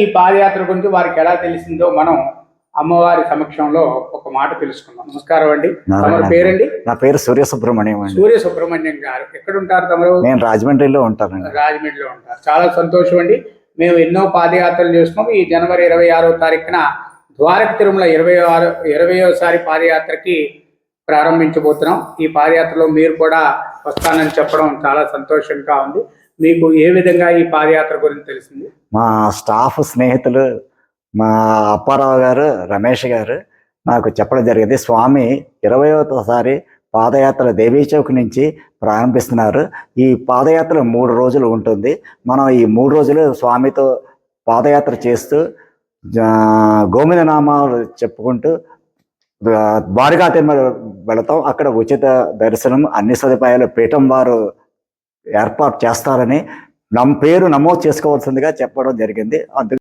ఈ పాదయాత్ర గురించి వారికి ఎలా తెలిసిందో మనం అమ్మవారి సమక్షంలో ఒక మాట తెలుసుకుందాం. నమస్కారం అండి. తమ పేరండి? నా పేరు సూర్య సుబ్రహ్మణ్యం అండి. సూర్య సుబ్రహ్మణ్యం గారు ఎక్కడ ఉంటారు తమరు? నేను రాజమండ్రిలో ఉంటానండి. రాజమండ్రిలో ఉంటారు. చాలా సంతోషం అండి. మేము ఎన్నో పాదయాత్రలు చేస్తున్నాం. ఈ జనవరి 26వ తారీఖున ద్వారక తిరుమల 20వ పాదయాత్రకి ప్రారంభించబోతున్నాం. ఈ పాదయాత్రలో మీరు కూడా వస్తానని చెప్పడం చాలా సంతోషంగా ఉంది. మీకు ఏ విధంగా ఈ పాదయాత్ర గురించి తెలిసింది? మా స్టాఫ్ స్నేహితులు మా అప్పారావు గారు, రమేష్ గారు నాకు చెప్పడం జరిగింది. స్వామి 20వ పాదయాత్ర దేవీ చౌక్ నుంచి ప్రారంభిస్తున్నారు. ఈ పాదయాత్ర 3 రోజులు ఉంటుంది. మనం ఈ 3 రోజులు స్వామితో పాదయాత్ర చేస్తూ గోవిందనామాలు చెప్పుకుంటూ ద్వారకా తిరుమల వెళతాం. అక్కడ ఉచిత దర్శనం, అన్ని సదుపాయాలు పీఠం వారు ఏర్పాటు చేస్తారని పేరు నమోదు చేసుకోవాల్సిందిగా చెప్పడం జరిగింది. అందుకు